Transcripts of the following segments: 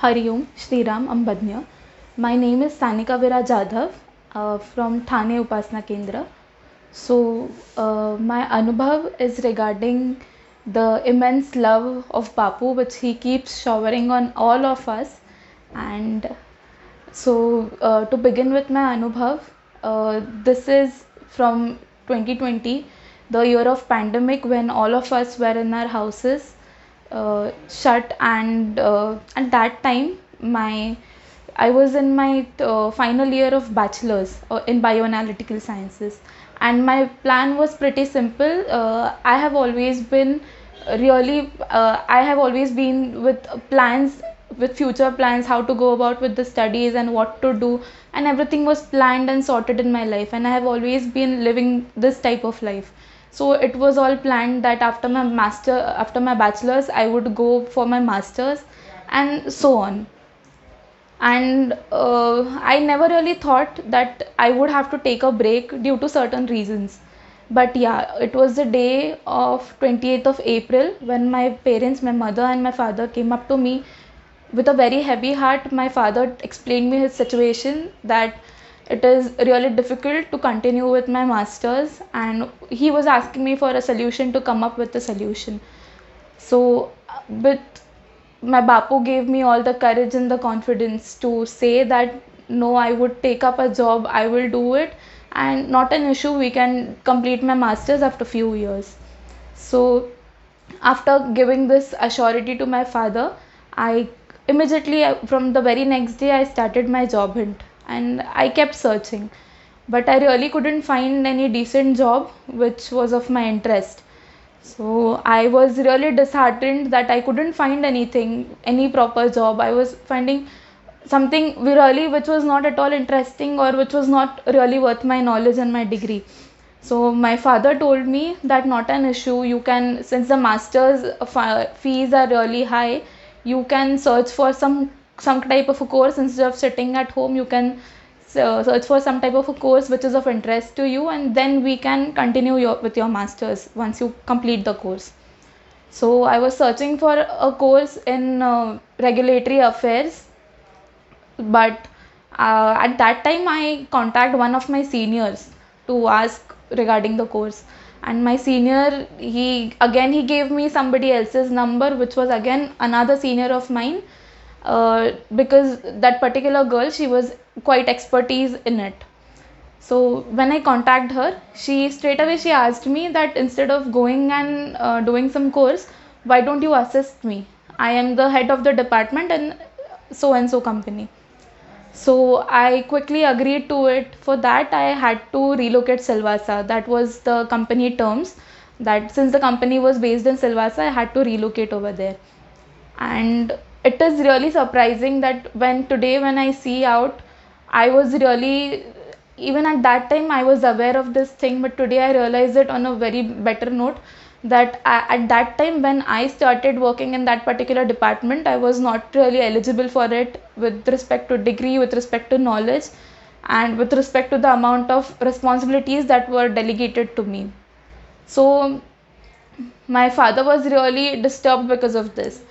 Hari Om, Shri Ram, Ambadnya. My name is Sanika Jadhav from Thane Upasana Kendra. My anubhav is regarding the immense love of Bapu which he keeps showering on all of us. And to begin with my anubhav, this is from 2020, the year of pandemic when all of us were in our houses shut, and at that time I was in my final year of bachelor's in bioanalytical sciences, and my plan was pretty simple. I have always been with plans, with future plans, how to go about with the studies and what to do, and everything was planned and sorted in my life, and I have always been living this type of life. So it was all planned that after my bachelor's I would go for my master's, and so on. And I never really thought that I would have to take a break due to certain reasons. But yeah, it was the day of 28th of April when my parents, my mother and my father, came up to me with a very heavy heart. My father explained me his situation, that it is really difficult to continue with my masters, and he was asking me for a solution, to come up with a solution. So with my Bapu gave me all the courage and the confidence to say that no, I would take up a job, I will do it, and not an issue, we can complete my masters after few years. So after giving this assurity to my father, I immediately, from the very next day, I started my job hunt, and I kept searching, but I really couldn't find any decent job which was of my interest. So I was really disheartened that I couldn't find anything, any proper job. I was finding something really which was not at all interesting, or which was not really worth my knowledge and my degree. So my father told me that not an issue, you can, since the master's fees are really high, you can search for some type of a course. Instead of sitting at home, you can search for some type of a course which is of interest to you, and then we can continue with your masters once you complete the course. So I was searching for a course in regulatory affairs, but at that time I contact one of my seniors to ask regarding the course, and my senior, he gave me somebody else's number, which was again another senior of mine, because that particular girl, she was quite expertise in it. So when I contact her, she straight away she asked me that instead of going and doing some course, why don't you assist me? I am the head of the department in so and so company. So I quickly agreed to it. For that, I had to relocate Silvassa. That was the company terms, that since the company was based in Silvassa, I had to relocate over there. And it is really surprising that when I see out, I was really, even at that time I was aware of this thing, but today I realize it on a very better note, that at that time when I started working in that particular department, I was not really eligible for it with respect to degree, with respect to knowledge, and with respect to the amount of responsibilities that were delegated to me. So my father was really disturbed because of this,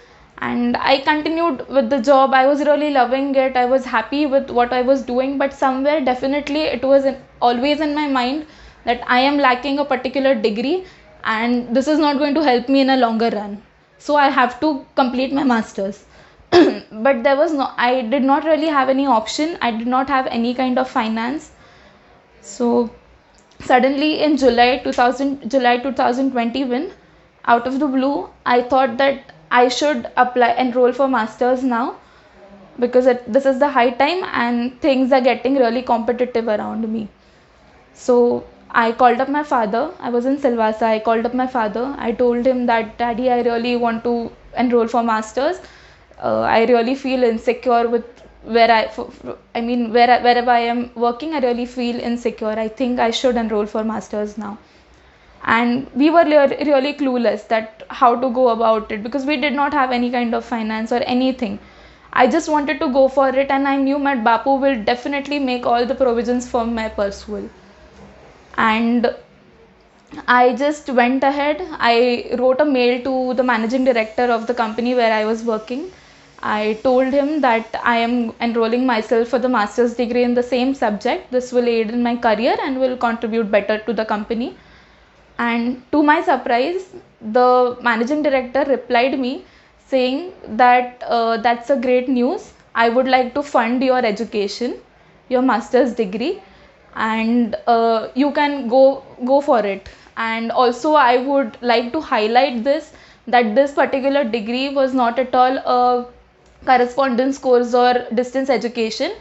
and I continued with the job. I was really loving it, I was happy with what I was doing, but somewhere definitely it was always in my mind that I am lacking a particular degree, and this is not going to help me in a longer run, so I have to complete my masters. But I did not really have any option, I did not have any kind of finance. So suddenly in July 2021, out of the blue, I thought that I should enroll for masters now, because this is the high time and things are getting really competitive around me. So I called up my father. I was in Silvassa. I called up my father. I told him that, Daddy, I really want to enroll for masters. I really feel insecure with wherever I am working. I really feel insecure. I think I should enroll for masters now. And we were really clueless that how to go about it, because we did not have any kind of finance or anything. I just wanted to go for it, and I knew my Bapu will definitely make all the provisions for my pursuit. And I just went ahead. I wrote a mail to the managing director of the company where I was working. I told him that I am enrolling myself for the master's degree in the same subject. This will aid in my career and will contribute better to the company. And to my surprise, the managing director replied me saying that that's a great news. I would like to fund your education, your master's degree, and you can go for it. And also, I would like to highlight this, that this particular degree was not at all a correspondence course or distance education.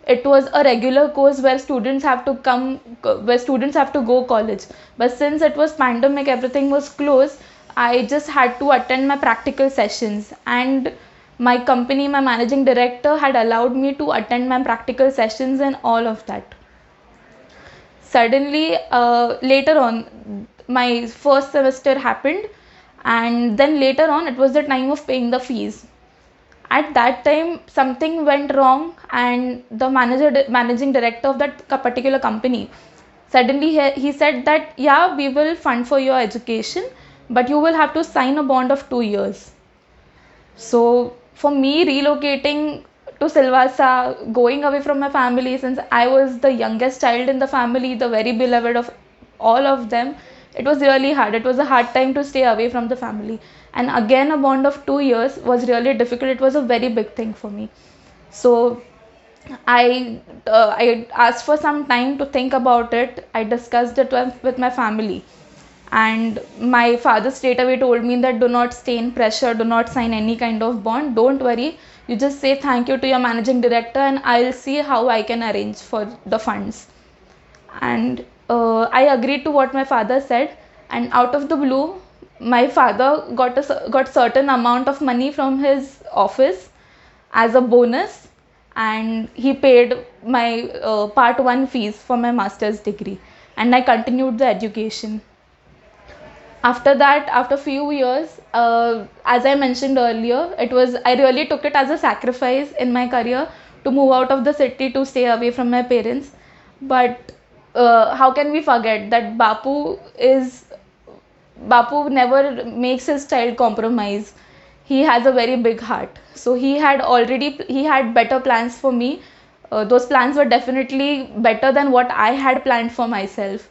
It was a regular course where students have to go college. But since it was pandemic, everything was closed, I just had to attend my practical sessions, and my company, my managing director had allowed me to attend my practical sessions and all of that. Suddenly, later on, my first semester happened, and then later on it was the time of paying the fees. At that time something went wrong, and the managing director of that particular company, suddenly he said that, yeah, we will fund for your education, but you will have to sign a bond of 2 years. So for me, relocating to Silvassa, going away from my family, since I was the youngest child in the family, the very beloved of all of them, it was really hard. It was a hard time to stay away from the family. And again, a bond of 2 years was really difficult. It was a very big thing for me. So I asked for some time to think about it. I discussed it with my family, and my father straight away told me that do not stay in pressure, do not sign any kind of bond, don't worry, you just say thank you to your managing director and I'll see how I can arrange for the funds. And I agreed to what my father said, and out of the blue my father got certain amount of money from his office as a bonus, and he paid my part 1 fees for my master's degree, and I continued the education. After that, after few years, as I mentioned earlier, I really took it as a sacrifice in my career to move out of the city to stay away from my parents. But how can we forget that Bapu never makes his child compromise. He has a very big heart, so he had better plans for me. Those plans were definitely better than what I had planned for myself.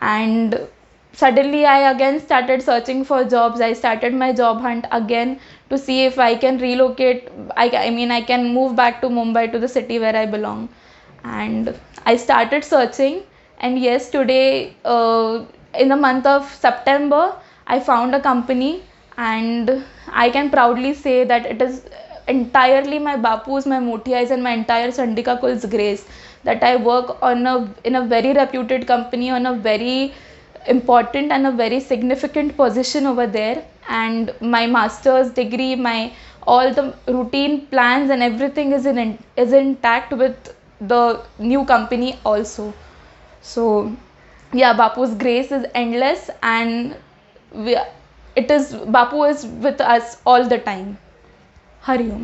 And suddenly I again started searching for jobs. I started my job hunt again to see if I can relocate. I mean, I can move back to Mumbai, to the city where I belong. And I started searching, and yes, today, in the month of September, I found a company, and I can proudly say that it is entirely my Bapu's, my Motiai's, and my entire Chandika Kul's grace that I work in a very reputed company, on a very important and a very significant position over there. And my master's degree, my all the routine plans and everything is intact with the new company also. So yeah, Bapu's grace is endless, and Bapu is with us all the time. Hari Om.